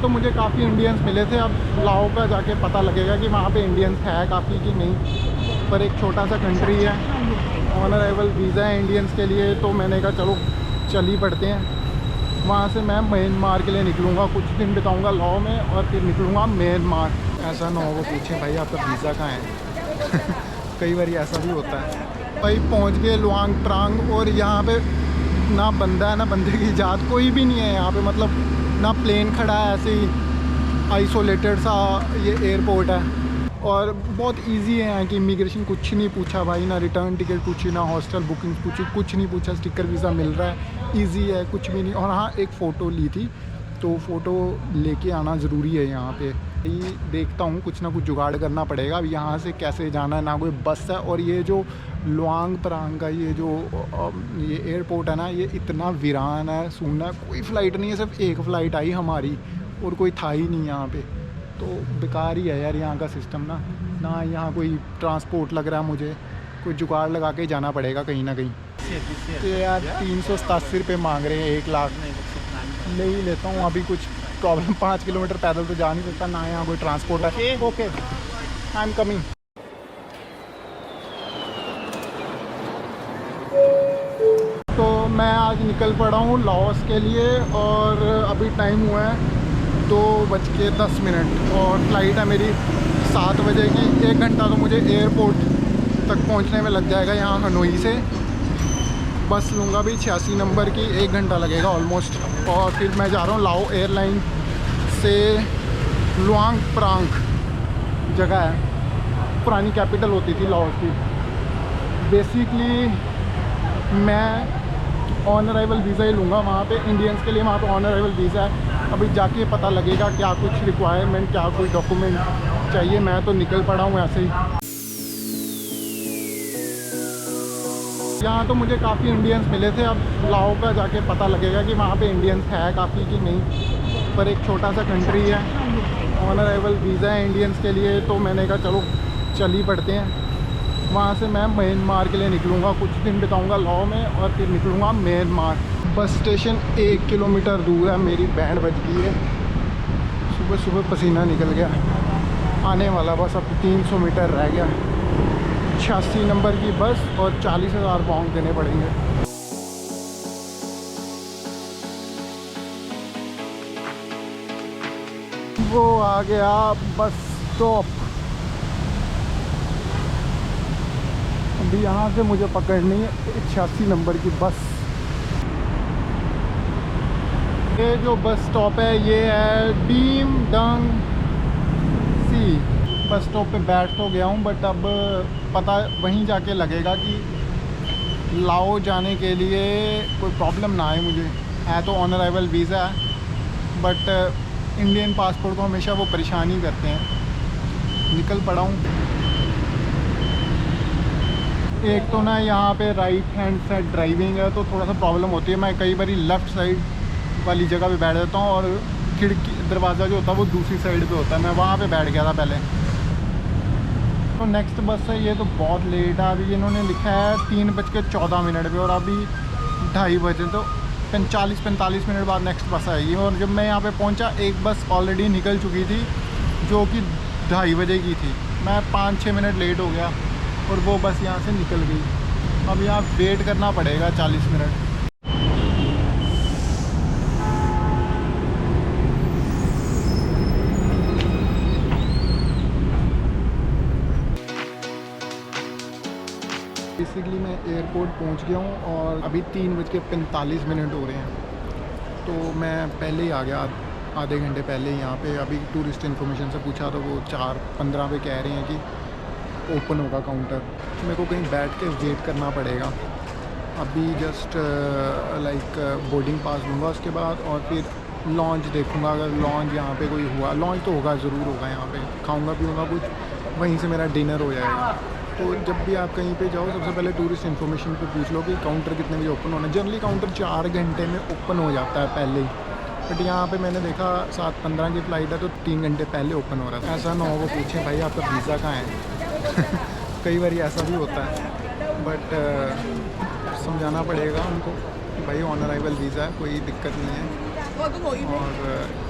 तो मुझे काफ़ी इंडियंस मिले थे। अब लाओ का जाके पता लगेगा कि वहाँ पे इंडियंस है काफ़ी कि नहीं, पर एक छोटा सा कंट्री है, ऑन अराइवल वीज़ा है इंडियंस के लिए, तो मैंने कहा चलो चल ही पड़ते हैं। वहाँ से मैं म्यांमार के लिए निकलूँगा, कुछ दिन बिताऊँगा लाओ में और फिर निकलूँगा म्यांमार। ऐसा ना हो वो पूछें भाई आपका वीज़ा कहाँ है कई बार ऐसा भी होता है। भाई पहुँच गए लुआंग प्रांग, और यहाँ पे ना बंदा है ना बंदे की जात, कोई भी नहीं है यहाँ पे, मतलब ना प्लेन खड़ा है, ऐसे ही आइसोलेटेड सा ये एयरपोर्ट है। और बहुत इजी है यहाँ की इमिग्रेशन, कुछ नहीं पूछा भाई, ना रिटर्न टिकट पूछी, ना हॉस्टल बुकिंग पूछी, कुछ नहीं पूछा, स्टिकर वीज़ा मिल रहा है, इजी है, कुछ भी नहीं। और हाँ एक फ़ोटो ली थी, तो फ़ोटो लेके आना ज़रूरी है यहाँ पे। ये देखता हूँ कुछ ना कुछ जुगाड़ करना पड़ेगा। अब यहाँ से कैसे जाना है, ना कोई बस है, और ये जो लुआंग प्रांग का ये एयरपोर्ट है ना, ये इतना वीरान है, सुनना है, कोई फ़्लाइट नहीं है, सिर्फ एक फ़्लाइट आई हमारी और कोई था ही नहीं यहाँ पे। तो बेकार ही है यार यहाँ का सिस्टम ना यहाँ कोई ट्रांसपोर्ट लग रहा है मुझे, कोई जुगाड़ लगा के जाना पड़ेगा कहीं ना कहीं। तो यार 387 रुपये मांग रहे हैं, 1 लाख ले ही लेता हूँ अभी, कुछ प्रॉब्लम 5 किलोमीटर पैदल तो जा नहीं सकता, ना यहाँ कोई ट्रांसपोर्ट है। Okay I am coming. तो मैं आज निकल पड़ा हूँ लाओस के लिए, और अभी टाइम हुआ है 2:10 और फ़्लाइट है मेरी 7 बजे की। 1 घंटा तो मुझे एयरपोर्ट तक पहुंचने में लग जाएगा यहाँ हनोई से। बस लूँगा भी 86 नंबर की, 1 घंटा लगेगा ऑलमोस्ट। और फिर मैं जा रहा हूँ लाओ एयरलाइन से लुआंग प्रांग जगह है, पुरानी कैपिटल होती थी लाओस की। बेसिकली मैं ऑन अराइवल वीज़ा ही लूँगा वहाँ पे, इंडियंस के लिए वहाँ पे ऑन अराइवल वीज़ा है। अभी जाके पता लगेगा क्या कुछ रिक्वायरमेंट, क्या कोई डॉक्यूमेंट चाहिए। मैं तो निकल पड़ा हूँ ऐसे ही। यहाँ तो मुझे काफ़ी इंडियंस मिले थे। अब लाओ का जाके पता लगेगा कि वहाँ पे इंडियंस है काफ़ी कि नहीं, पर एक छोटा सा कंट्री है, ऑन अराइवल वीज़ा है इंडियंस के लिए, तो मैंने कहा चलो चल ही पड़ते हैं। वहाँ से मैं म्यांमार के लिए निकलूँगा, कुछ दिन बिताऊँगा लाओ में और फिर निकलूँगा म्यांमार। बस स्टेशन 1 किलोमीटर दूर है, मेरी बैंड बज गई है, सुबह सुबह पसीना निकल गया। आने वाला बस अब 300 मीटर रह गया। 86 नंबर की बस और 40,000 पाउंड देने पड़ेंगे। वो आ गया बस स्टॉप। अभी यहाँ से मुझे पकड़नी है 86 नंबर की बस। ये जो बस स्टॉप है ये है डीम डंग सी। बस स्टॉप पे बैठ तो गया हूँ, बट अब पता वहीं जाके लगेगा कि लाओ जाने के लिए कोई प्रॉब्लम ना आए मुझे। है तो ऑन अराइवल वीज़ा है, बट इंडियन पासपोर्ट को हमेशा वो परेशान ही करते हैं। निकल पड़ा हूँ। एक तो ना यहाँ पे राइट हैंड साइड ड्राइविंग है, तो थोड़ा सा प्रॉब्लम होती है। मैं कई बार लेफ़्ट साइड वाली जगह पे बैठ जाता हूँ, और खिड़की दरवाज़ा जो होता है वो दूसरी साइड पे होता है। मैं वहाँ पे बैठ गया था पहले। तो नेक्स्ट बस है, ये तो बहुत लेट है। अभी इन्होंने लिखा है 3:14 पे, और अभी 2:30 बजे, तो 45 मिनट बाद नेक्स्ट बस आएगी। और जब मैं यहाँ पे पहुँचा एक बस ऑलरेडी निकल चुकी थी, जो कि 2:30 बजे की थी। मैं 5-6 मिनट लेट हो गया और वो बस यहाँ से निकल गई। अब यहाँ वेट करना पड़ेगा 40 मिनट। बेसिकली मैं एयरपोर्ट पहुँच गया हूँ और अभी 3:45 हो रहे हैं। तो मैं पहले ही आ गया, आधे घंटे पहले ही यहाँ पे। अभी टूरिस्ट इन्फॉर्मेशन से पूछा तो वो 4:15 पे कह रहे हैं कि ओपन होगा काउंटर। तो मेरे को कहीं बैठ के वेट करना पड़ेगा। अभी जस्ट लाइक बोर्डिंग पास लूँगा उसके बाद, और फिर लॉन्च देखूँगा। अगर लॉन्च यहाँ पे कोई हुआ, लॉन्च तो होगा, ज़रूर होगा यहाँ पे। खाऊँगा पीऊँगा कुछ, वहीं से मेरा डिनर हो जाएगा। तो जब भी आप कहीं पे जाओ सबसे पहले टूरिस्ट इन्फॉर्मेशन पे पूछ लो कि काउंटर कितने बजे ओपन होना है। जनरली काउंटर 4 घंटे में ओपन हो जाता है पहले ही, बट यहाँ पे मैंने देखा 7:15 की फ़्लाइट है तो 3 घंटे पहले ओपन हो रहा था। ऐसा ना हो वो पूछें भाई आपका वीज़ा कहाँ है कई बार ऐसा भी होता है, बट समझाना पड़ेगा उनको कि भाई ऑन अराइवल वीज़ा है, कोई दिक्कत नहीं है। और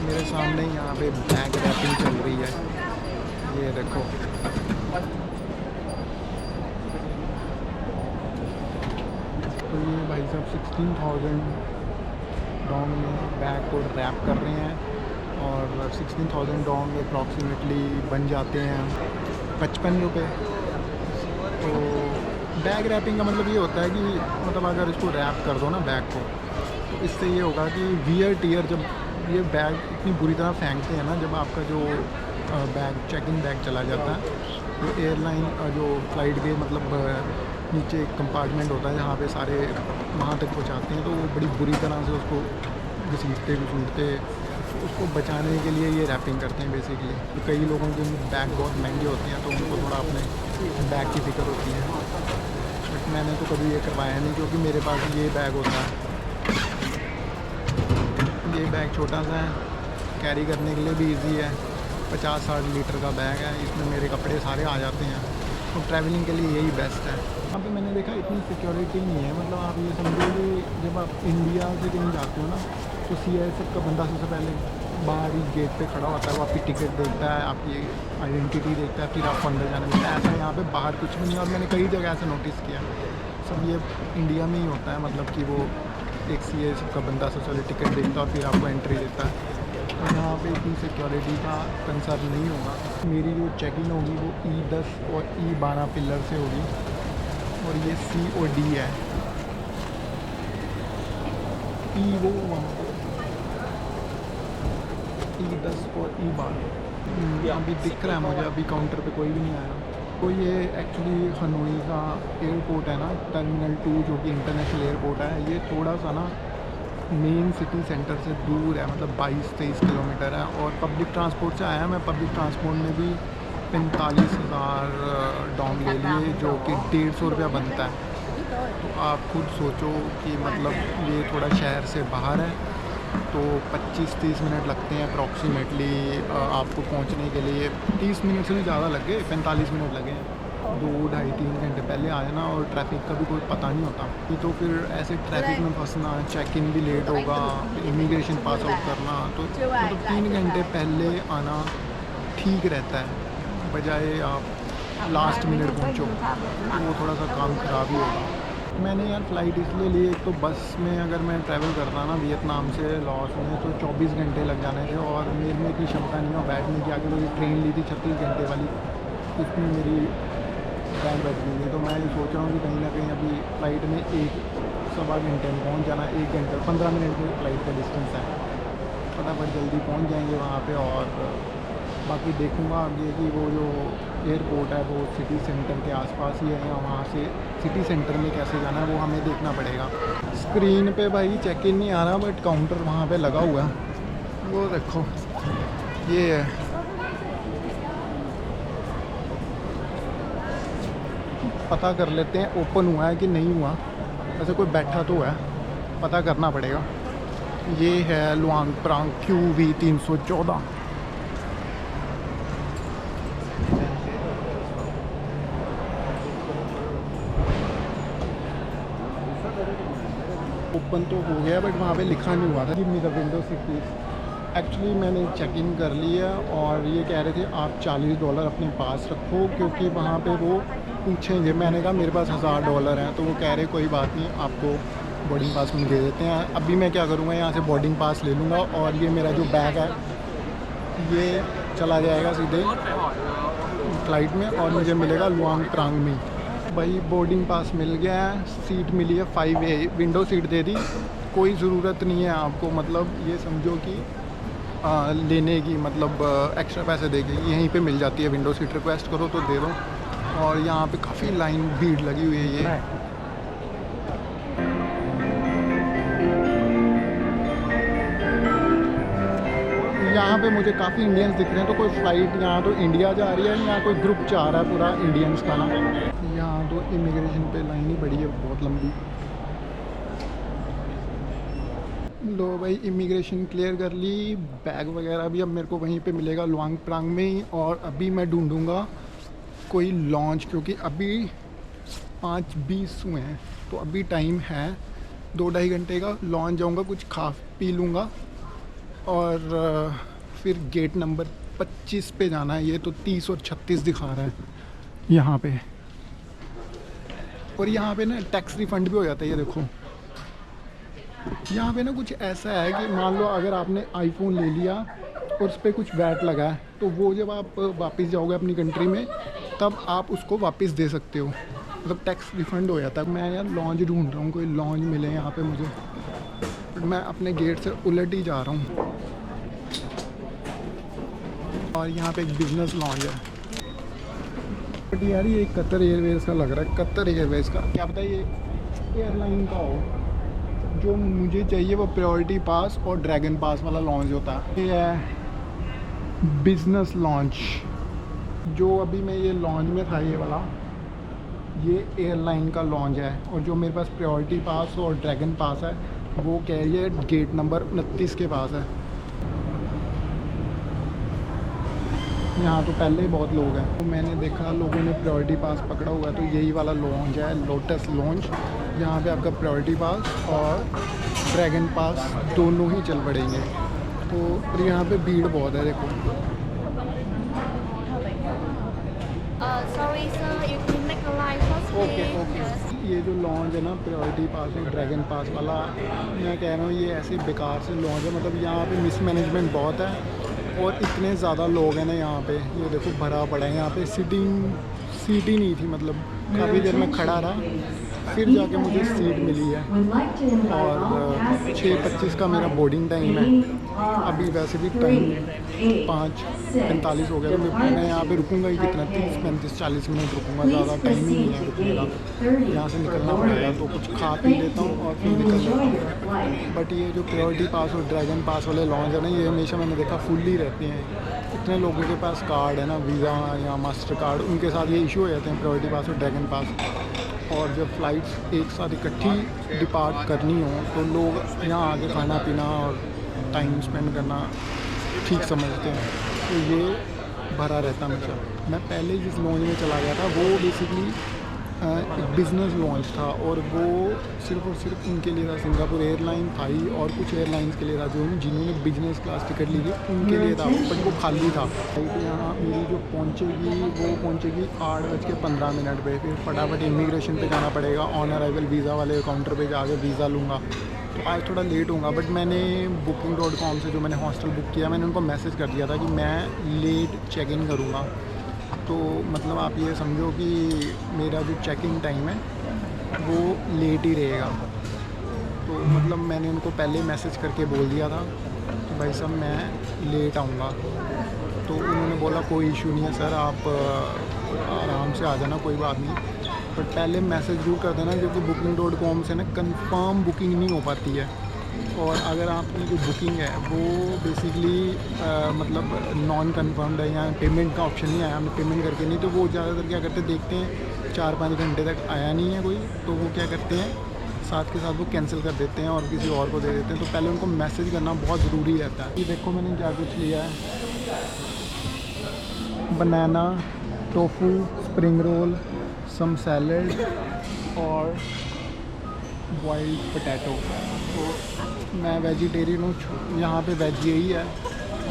मेरे सामने यहाँ पे बैग रैपिंग चल रही है, ये देखो। तो ये भाई साहब 16,000 डोंग में बैग को रैप कर रहे हैं और 16,000 डोंग अप्रॉक्सीमेटली बन जाते हैं 55 रुपये। तो बैग रैपिंग का मतलब ये होता है कि मतलब अगर इसको रैप कर दो ना बैग को, तो इससे ये होगा कि वियर टीयर, जब ये बैग इतनी बुरी तरह फेंकते हैं ना, जब आपका जो बैग चेक इन बैग चला जाता है, तो एयरलाइन जो फ्लाइट के मतलब नीचे एक कंपार्टमेंट होता है जहाँ पे सारे वहाँ तक पहुँचाते हैं, तो वो बड़ी बुरी तरह से उसको घसीटते उसको बचाने के लिए ये रैपिंग करते हैं बेसिकली। तो कई लोगों के बैग बहुत महंगे होते हैं, तो उनको थोड़ा अपने बैग की फ़िक्र होती है। बट मैंने तो कभी ये करवाया नहीं, क्योंकि मेरे पास ये बैग होता है। ये बैग छोटा सा है, कैरी करने के लिए भी इजी है, 50-60 लीटर का बैग है, इसमें मेरे कपड़े सारे आ जाते हैं। तो ट्रैवलिंग के लिए यही बेस्ट है। यहाँ पे मैंने देखा इतनी सिक्योरिटी नहीं है, मतलब आप ये समझो कि जब आप इंडिया से कहीं जाते हो ना, तो CISF का बंदा सबसे पहले बाहर ही गेट पे खड़ा होता है, वो आपकी टिकट देखता है, आपकी आइडेंटिटी देखता है, फिर आपको अंदर जाने मिलता है। ऐसा यहाँ पे बाहर कुछ भी नहीं है। और मैंने कई जगह ऐसा नोटिस किया, सब ये इंडिया में ही होता है, मतलब कि वो एक CISF का बंदा सबसे पहले टिकट देखता है और फिर आपको एंट्री देता है। तो यहाँ पे इतनी सिक्योरिटी का कंसर्न नहीं होगा। मेरी जो चेक इन होगी वो E10 और E12 पिलर से होगी, और ये C और D है। E10 और E12 अभी दिख रहा है मुझे, अभी काउंटर पे कोई भी नहीं आया। तो ये एक्चुअली हनोई का एयरपोर्ट है ना, टर्मिनल 2 जो कि इंटरनेशनल एयरपोर्ट है, ये थोड़ा सा ना मेन सिटी सेंटर से दूर है, मतलब 22-23 किलोमीटर है। और पब्लिक ट्रांसपोर्ट से आया मैं, पब्लिक ट्रांसपोर्ट में भी 45,000 डोंग ले लिए, जो कि 150 रुपया बनता है। तो आप खुद सोचो कि मतलब ये थोड़ा शहर से बाहर है, तो 25-30 मिनट लगते हैं अप्रॉक्सीमेटली आपको पहुंचने के लिए। 30 मिनट से भी ज़्यादा लगे, 45 मिनट लगे। 2-2.5-3 घंटे पहले आए ना, और ट्रैफिक का भी कोई पता नहीं होता। तो फिर ऐसे ट्रैफिक में फंसना, चेक इन भी लेट होगा, इमिग्रेशन पास आउट करना, तो मतलब 3 घंटे पहले आना ठीक रहता है, बजाय आप लास्ट मिनट पहुँचो, तो वो थोड़ा सा काम ख़राब ही होगा। मैंने यार फ़्लाइट इसलिए ली, एक तो बस में अगर मैं ट्रैवल करता ना वियतनाम से लॉस में, तो 24 घंटे लग जाने थे, और मेरे में इतनी क्षमता नहीं हो बैठने की। आगे मेरी ट्रेन ली थी 36 घंटे वाली, उसमें मेरी बैग बैठ गई थी। तो मैं ये सोच रहा हूँ कि कहीं ना कहीं अभी फ़्लाइट में 1-1.25 घंटे में पहुँच जाना, 1 घंटे 15 मिनट की फ़्लाइट का डिस्टेंस है, फटाफट जल्दी पहुँच जाएंगे वहाँ पे। और बाकी देखूँगा आगे कि वो जो एयरपोर्ट है वो सिटी सेंटर के आसपास ही है, या वहाँ से सिटी सेंटर में कैसे जाना है वो हमें देखना पड़ेगा। स्क्रीन पे भाई चेक इन नहीं आ रहा, बट काउंटर वहाँ पे लगा हुआ है, वो देखो ये है। पता कर लेते हैं ओपन हुआ है कि नहीं हुआ, वैसे कोई बैठा तो है, पता करना पड़ेगा। ये है लुआंग प्रांग QV 314। ओपन तो हो गया, बट वहाँ पे लिखा नहीं हुआ था give me the window seat. Actually मैंने चेक इन कर लिया, और ये कह रहे थे आप $40 अपने पास रखो, क्योंकि वहाँ पे वो पूछेंगे। मैंने कहा मेरे पास $1000 हैं, तो वो कह रहे कोई बात नहीं, आपको बोर्डिंग पास में दे देते हैं। अभी मैं क्या करूँगा, यहाँ से बोर्डिंग पास ले लूँगा, और ये मेरा जो बैग है ये चला जाएगा सीधे फ़्लाइट में, और मुझे मिलेगा लुआंग प्रांग में। भाई बोर्डिंग पास मिल गया है, सीट मिली है 5A, विंडो सीट दे दी। कोई ज़रूरत नहीं है आपको, मतलब ये समझो कि लेने की, मतलब एक्स्ट्रा पैसे देके यहीं पे मिल जाती है विंडो सीट। रिक्वेस्ट करो तो दे दो। और यहाँ पे काफ़ी लाइन भीड़ लगी हुई है। ये यहाँ पे मुझे काफ़ी इंडियंस दिख रहे हैं, तो कोई फ़्लाइट यहाँ तो इंडिया जा रही है, यहाँ कोई ग्रुप जा रहा है पूरा इंडियंस का ना। यहाँ तो इमिग्रेशन पे लाइन ही बड़ी है बहुत लंबी। लो भाई इमिग्रेशन क्लियर कर ली, बैग वगैरह भी अब मेरे को वहीं पे मिलेगा लुआंग प्रांग में ही। और अभी मैं ढूंढूंगा कोई लॉन्च, क्योंकि अभी 5:20 हुए हैं, तो अभी टाइम है 2-2.5 घंटे का। लॉन्च जाऊंगा, कुछ खा पी लूँगा, और फिर गेट नंबर 25 पे जाना है। ये तो 30 और 36 दिखा रहा है यहाँ पे। और यहाँ पे ना टैक्स रिफंड भी हो जाता है। ये देखो यहाँ पे ना कुछ ऐसा है कि मान लो अगर आपने आईफोन ले लिया और उस पर कुछ वैट लगा है, तो वो जब आप वापस जाओगे अपनी कंट्री में तब आप उसको वापस दे सकते हो, मतलब टैक्स रिफंड हो जाता है। मैं यार लॉन्ज ढूंढ रहा हूँ, कोई लॉन्ज मिले यहाँ पे मुझे, बट मैं अपने गेट से उलट ही जा रहा हूँ। और यहाँ पे एक बिजनेस लॉन्ज है, बट यार ये कतर एयरवेज़ का लग रहा है। कतर एयरवेज़ का क्या पता ये एयरलाइन का हो। जो मुझे चाहिए वो प्रायोरिटी पास और ड्रैगन पास वाला लॉन्च होता है। ये है बिजनेस लॉन्च। जो अभी मैं ये लॉन्च में था ये वाला, ये एयरलाइन का लॉन्च है। और जो मेरे पास प्रायोरिटी पास और ड्रैगन पास है वो कह रही है गेट नंबर 29 के पास है। यहाँ तो पहले ही बहुत लोग हैं। तो मैंने देखा लोगों ने प्रायोरिटी पास पकड़ा हुआ है, तो यही वाला लॉन्च है, लोटस लॉन्च। यहाँ पे आपका प्रायोरिटी पास और ड्रैगन पास दोनों ही चल पड़ेंगे। तो यहाँ पे भीड़ बहुत है, देखो। Sorry sir, you can make a line first okay please. Okay. Yes. ये जो लॉन्च है ना प्रायोरिटी पास और ड्रैगन पास वाला, मैं कह रहा हूँ ये ऐसे बेकार से लॉन्च है। मतलब यहाँ पे मिसमैनेजमेंट बहुत है और इतने ज़्यादा लोग हैं ना यहाँ पे। ये देखो भरा पड़ा है यहाँ पे। सीट ही नहीं थी, मतलब काफ़ी देर में खड़ा रहा, फिर जाके मुझे सीट मिली है। और 6:25 का मेरा बोर्डिंग टाइम है। अभी वैसे भी टाइम 5:45 हो गया, तो मैं यहाँ पे रुकूंगा ही कितना, 30, 35, 40 मिनट रुकूंगा, ज़्यादा टाइम ही नहीं है रुकने का। यहाँ से निकलना पड़ेगा, तो कुछ खा पी लेता हूँ और फिर निकल जाता हूँ। बट ये जो प्रायोरिटी पास और ड्रैगन पास वाले लॉन्च है ना, ये हमेशा मैंने देखा फुल ही रहते हैं। इतने लोगों के पास कार्ड है ना, वीज़ा या मास्टर कार्ड, उनके साथ ये इशू हो जाते हैं प्रायोरिटी पास और ड्रैगन पास। और जब फ़्लाइट्स एक साथ इकट्ठी डिपार्ट करनी हो तो लोग यहाँ आके खाना पीना और टाइम स्पेंड करना ठीक समझते हैं, तो ये भरा रहता हमेशा। मैं पहले जिस लॉन्च में चला गया था वो बेसिकली एक बिज़नेस लॉन्च था, और वो सिर्फ और सिर्फ उनके लिए था। सिंगापुर एयरलाइन था ही और कुछ एयरलाइंस के लिए था, जो जिन्होंने बिजनेस क्लास टिकट ली थी उनके लिए था, बट वो खाली था। फ्लाइट यहाँ मेरी जो पहुँचेगी वो पहुँचेगी 8:15 पे। फिर फटाफट इमिग्रेशन पे जाना पड़ेगा, ऑन अराइवल वीज़ा वाले काउंटर पे जाके वीज़ा लूँगा। तो आज थोड़ा लेट होऊंगा, बट मैंने booking.com से जो मैंने हॉस्टल बुक किया, मैंने उनको मैसेज कर दिया था कि मैं लेट चेक इन करूँगा। तो मतलब आप ये समझो कि मेरा जो चेकिंग टाइम है वो लेट ही रहेगा। तो मतलब मैंने उनको पहले मैसेज करके बोल दिया था कि भाई साहब मैं लेट आऊँगा। तो उन्होंने बोला कोई इशू नहीं है सर, आप आराम से आ जाना, कोई बात नहीं। बट पहले मैसेज जरूर कर देना, क्योंकि booking.com से ना कंफर्म बुकिंग नहीं हो पाती है। और अगर आपकी जो बुकिंग है वो बेसिकली मतलब नॉन कन्फर्म्ड है या पेमेंट का ऑप्शन नहीं आया, हमने पेमेंट करके नहीं, तो वो ज़्यादातर क्या करते देखते हैं 4-5 घंटे तक आया नहीं है कोई, तो वो क्या करते हैं साथ के साथ वो कैंसिल कर देते हैं और किसी और को दे देते हैं। तो पहले उनको मैसेज करना बहुत ज़रूरी रहता है। ये देखो मैंने क्या कुछ लिया है, बनाना, टोफू, स्प्रिंग रोल, सम सैलड और बॉइल्ड पोटैटो। तो मैं वेजिटेरियन हूँ, यहाँ पे वेज यही है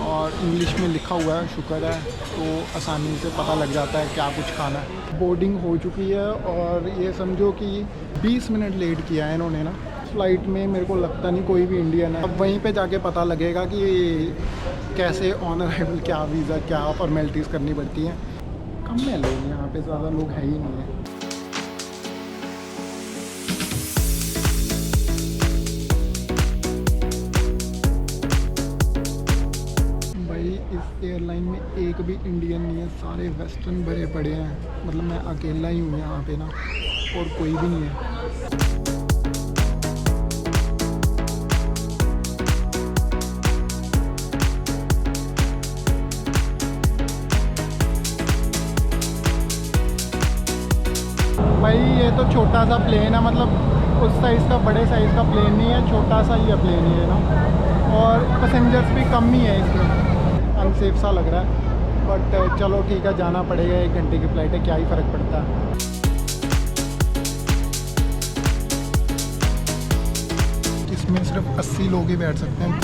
और इंग्लिश में लिखा हुआ है, शुक्र है, तो आसानी से पता लग जाता है क्या कुछ खाना है। बोर्डिंग हो चुकी है और ये समझो कि 20 मिनट लेट किया है इन्होंने ना। फ़्लाइट में मेरे को लगता नहीं कोई भी इंडियन है। अब वहीं पे जाके पता लगेगा कि कैसे ऑन अराइवल क्या वीज़ा क्या फॉर्मेलिटीज़ करनी पड़ती हैं। कम है लोग यहाँ पे, ज़्यादा लोग है ही नहीं है। इस एयरलाइन में एक भी इंडियन नहीं है, सारे वेस्टर्न भरे पड़े हैं। मतलब मैं अकेला ही हूँ यहाँ पे ना, और कोई भी नहीं है। भाई ये तो छोटा सा प्लेन है, मतलब उस साइज़ का, बड़े साइज़ का प्लेन नहीं है, छोटा सा ही है प्लेन ये ना। और पैसेंजर्स भी कम ही है इसमें, अनसेफ सा लग रहा है, बट चलो ठीक है, जाना पड़ेगा। 1 घंटे की फ़्लाइट है, क्या ही फ़र्क पड़ता है। इसमें सिर्फ 80 लोग ही बैठ सकते हैं।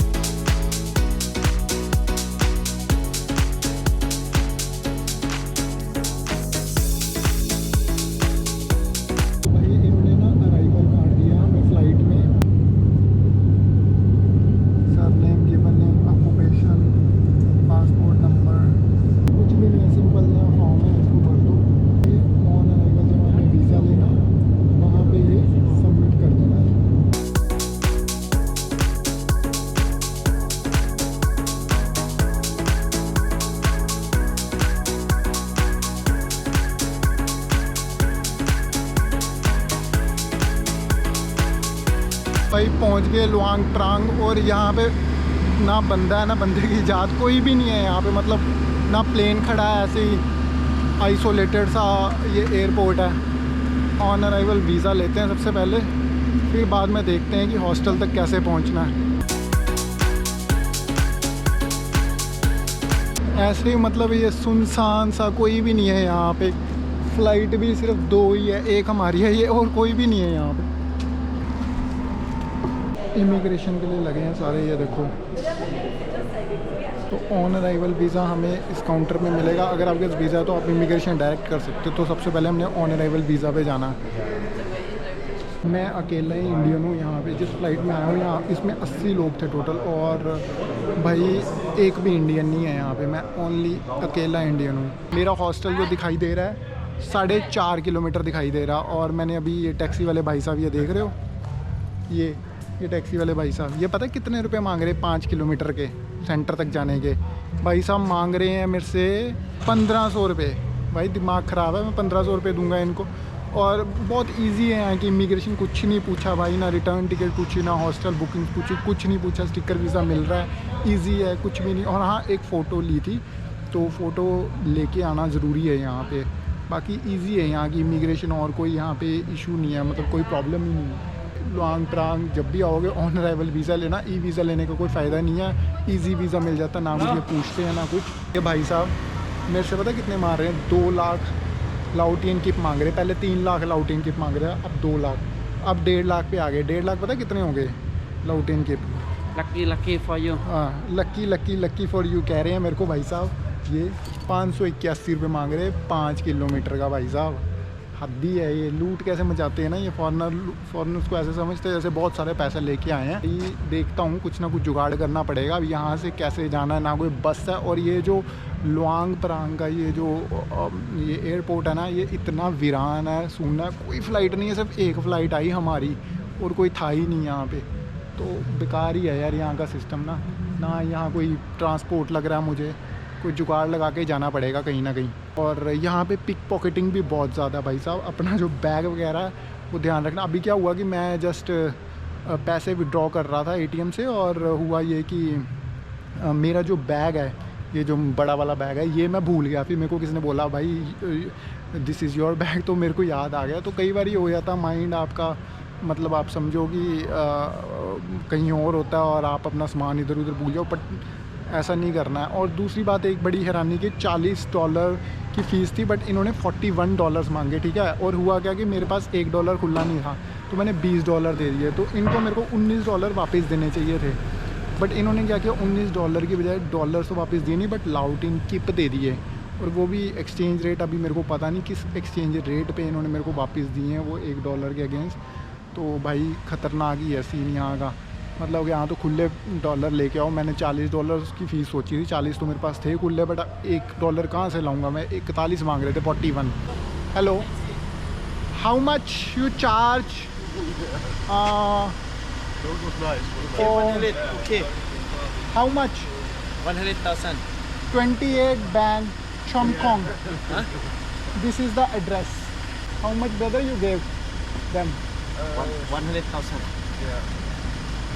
भाई पहुंच गए लुआंग प्रांग, और यहाँ पे ना बंदा है ना बंदे की जात, कोई भी नहीं है यहाँ पे, मतलब ना प्लेन खड़ा है, ऐसे ही आइसोलेटेड सा ये एयरपोर्ट है। ऑन अराइवल वीज़ा लेते हैं सबसे पहले, फिर बाद में देखते हैं कि हॉस्टल तक कैसे पहुँचना है। ऐसे ही मतलब ये सुनसान सा, कोई भी नहीं है यहाँ पे। फ़्लाइट भी सिर्फ 2 ही है, एक हमारी है ये, और कोई भी नहीं है यहाँ पे। इमिग्रेशन के लिए लगे हैं सारे, ये देखो। तो ऑन अराइवल वीज़ा हमें इस काउंटर में मिलेगा। अगर आपके पास वीज़ा है तो आप इमिग्रेशन डायरेक्ट कर सकते हो। तो सबसे पहले हमने ऑन अराइवल वीज़ा पे जाना है। मैं अकेला ही इंडियन हूँ यहाँ पे, जिस फ्लाइट में आया हूँ यहाँ इसमें 80 लोग थे टोटल, और भाई एक भी इंडियन नहीं है यहाँ पे। मैं ओनली अकेला इंडियन हूँ। मेरा हॉस्टल जो दिखाई दे रहा है 4.5 किलोमीटर दिखाई दे रहा, और मैंने अभी ये टैक्सी वाले भाई साहब, ये देख रहे हो, ये टैक्सी वाले भाई साहब, ये पता है कितने रुपए मांग रहे हैं 5 किलोमीटर के सेंटर तक जाने के? भाई साहब मांग रहे हैं मेरे से 1500 रुपये। भाई दिमाग ख़राब है, मैं 1500 रुपये दूंगा इनको। और बहुत इजी है यहाँ की इमिग्रेशन, कुछ नहीं पूछा भाई, ना रिटर्न टिकट पूछी, ना हॉस्टल बुकिंग पूछी, कुछ नहीं पूछा। स्टिकर वीज़ा मिल रहा है, इजी है, कुछ भी नहीं। और हाँ, एक फ़ोटो ली थी, तो फ़ोटो लेके आना ज़रूरी है यहाँ पे। बाकी इजी है यहाँ की इमिग्रेशन, और कोई यहाँ पे इशू नहीं है, मतलब कोई प्रॉब्लम ही नहीं है। लुआंग प्रांग जब भी आओगे ऑन अराइवल वीज़ा लेना, ई वीज़ा लेने का कोई फ़ायदा नहीं है। ईजी वीज़ा मिल जाता, ना मुझे पूछते हैं ना कुछ। ये भाई साहब मेरे से पता कितने मार रहे हैं? 2 लाख लाउटियन किप मांग रहे हैं। पहले 3 लाख लाउटियन किप मांग रहे हैं, अब 2 लाख, अब 1.5 लाख पे आ गए। 1.5 लाख पता कितने होंगे लाउटियन किप? Lucky for you. हाँ, लकी फॉर यू कह रहे हैं मेरे को भाई साहब। ये 581 रुपये मांग रहे हैं 5 किलोमीटर का। भाई साहब हद्दी है ये, लूट कैसे मचाते हैं ना ये फॉरनर्स को। ऐसे समझते हैं जैसे बहुत सारे पैसे लेके आए हैं। ये देखता हूँ कुछ ना कुछ जुगाड़ करना पड़ेगा। अब यहाँ से कैसे जाना है, ना कोई बस है, और ये जो लुआंग प्रांग का ये एयरपोर्ट है ना, ये इतना वीरान है, सुनना है, कोई फ़्लाइट नहीं है, सिर्फ एक फ़्लाइट आई हमारी, और कोई था ही नहीं यहाँ पे। तो बेकार ही है यार यहाँ का सिस्टम ना यहाँ कोई ट्रांसपोर्ट लग रहा है मुझे। कोई जुगाड़ लगा के जाना पड़ेगा कहीं ना कहीं। और यहाँ पे पिक पॉकेटिंग भी बहुत ज़्यादा भाई साहब। अपना जो बैग वगैरह है वो ध्यान रखना। अभी क्या हुआ कि मैं जस्ट पैसे विड्रॉ कर रहा था एटीएम से, और हुआ ये कि मेरा जो बैग है, ये जो बड़ा वाला बैग है, ये मैं भूल गया। फिर मेरे को किसी ने बोला भाई दिस इज़ योर बैग, तो मेरे को याद आ गया। तो कई बार ये हो जाता माइंड आपका, मतलब आप समझो कि कहीं और होता है और आप अपना सामान इधर उधर भूल जाओ, बट ऐसा नहीं करना है। और दूसरी बात, एक बड़ी हैरानी की, $40 की फ़ीस थी, बट इन्होंने $41 मांगे, ठीक है। और हुआ क्या कि मेरे पास $1 खुला नहीं था, तो मैंने $20 दे दिए। तो इनको मेरे को $19 वापस देने चाहिए थे, बट इन्होंने क्या किया, $19 की बजाय डॉलर तो वापस दिए नहीं, बट लाउटिन किप दे दिए। और वो भी एक्सचेंज रेट अभी मेरे को पता नहीं किस एक्सचेंज रेट पे इन्होंने मेरे को वापस दिए हैं, वो $1 के अगेंस्ट। तो भाई ख़तरनाक ही है सीन यहाँ का। मतलब कि यहाँ तो खुले डॉलर लेके आओ। मैंने $40 की फ़ीस सोची थी, 40 तो मेरे पास थे खुले, बट $1 कहाँ से लाऊंगा मैं? 41 मांग रहे थे, 41। Hello, how much you charge? How much? 100,000. 28 bank Chomkong. This is the address. How much brother you gave them? 100,000.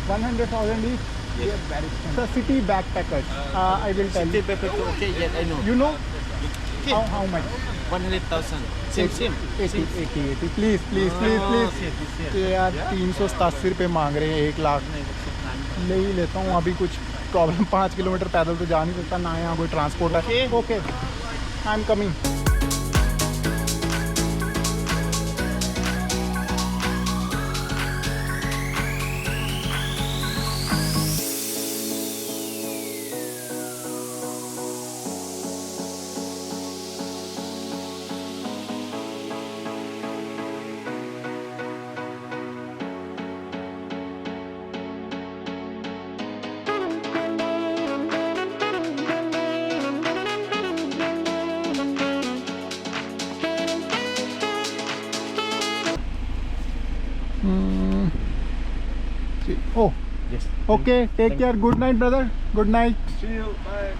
100,000 each? Yes. It's a city backpackers. I will tell you. Okay, yes, I know. You know Okay. how much? 100,000. Same. 80. Please. यार 387 रुपये मांग रहे हैं, 1 लाख। ले ही लेता हूँ, अभी कुछ प्रॉब्लम, 5 किलोमीटर पैदल तो जा नहीं सकता, ना यहाँ कोई ट्रांसपोर्ट है। Okay, I am coming. Oh, Yes. okay. Take care. Good night, brother. Good night. See you. Bye.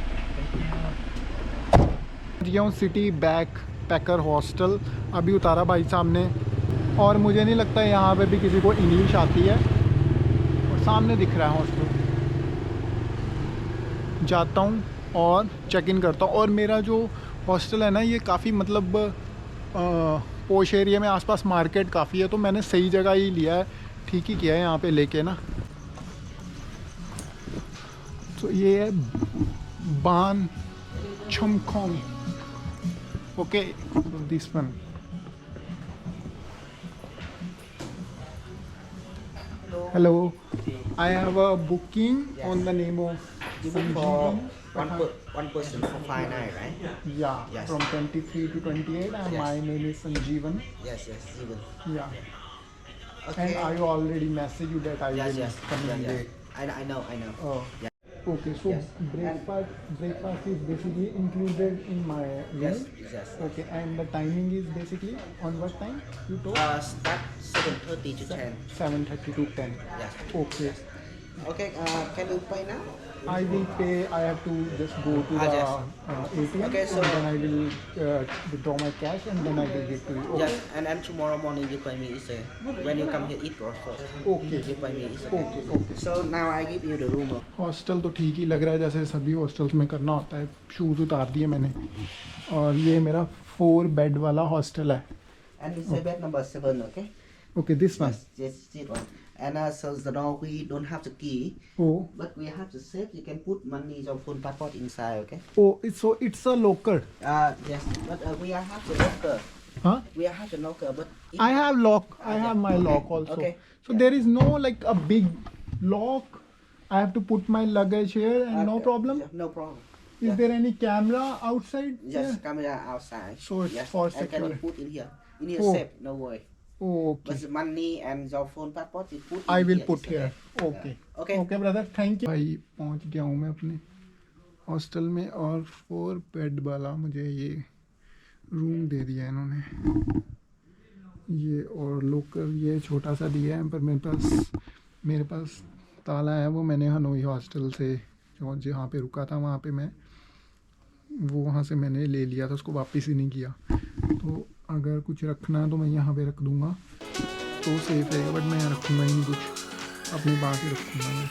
गया हूँ सिटी बैकपैकर हॉस्टल। अभी उतारा भाई साहब ने, और मुझे नहीं लगता यहाँ पे भी किसी को इंग्लिश आती है। सामने दिख रहा है हॉस्टल। जाता हूँ और चेक इन करता हूँ। और मेरा जो हॉस्टल है ना ये काफ़ी मतलब पोश एरिया में, आसपास मार्केट काफ़ी है, तो मैंने सही जगह ही लिया है, ठीक ही किया है यहाँ पे लेके ना। तो ये है बान छुमखोंग। Okay, this one. Hello, I have a booking on the name of You book for Sanjeevan. one person for 5 nights, right? Yeah, Yes. from 23 to 28 and Yes. my name is Sanjeevan. Yes, even. Yeah. Okay. And I already messaged you that I Yes, will yes. come in Yeah, late. yeah. I know. Oh. Yeah. Okay, so Yes. breakfast is basically included in my room. Yes. Okay, and the timing is basically on what time you told? Start 7:30 to 10. 7:30 to 10. Yes. Okay. Okay. Can you pay now? I will pay. I have to just go to the Yes. ATM Okay, so- and then I will withdraw my cash and then I will give to you. Okay. Yes. And tomorrow morning you pay me is when you come here eat also. Okay. You pay me is Okay. Okay. So now I give you the room. Hostel तो ठीक ही लग रहा है जैसे सभी hostels में करना होता है। शूज़ उतार दिए मैंने और ये मेरा 4 बेड वाला हॉस्टल है। And it's bed number 7. Okay. Okay, this one. Yes, this one. And so the door we don't have the key, oh but we have the safe. You can put money, your phone, passport inside. Okay. Oh so it's a locker. Yes, but we have the locker. हाँ, We have the locker, but I have lock. I have my lock also. Okay. So there is no like a big lock. I have to put my luggage here and no problem. No problem. Is there any camera outside? Yes, here? camera outside. So it's yes. for And can you security. put in here? In here Oh. safe, no worry. Oh, okay. But the money and your phone, passport, you put. I in will here, put it's here. okay. Okay. Okay. Okay, brother. Thank you. भाई पहुंच गया हूँ मैं अपने hostel में और 4 bed वाला मुझे ये रूम दे दिया है इन्होंने। ये और लोकर ये छोटा सा दिया है, पर मेरे पास ताला है, वो मैंने हनोई हॉस्टल से जो जहाँ पे रुका था वहाँ पे मैं वो वहाँ से मैंने ले लिया था, उसको वापस ही नहीं किया। तो अगर कुछ रखना है तो मैं यहाँ पे रख दूँगा तो सेफ रहेगा, बट मैं यहाँ रखूँगा ही नहीं कुछ, अपनी बात ही रखूँगा मैं।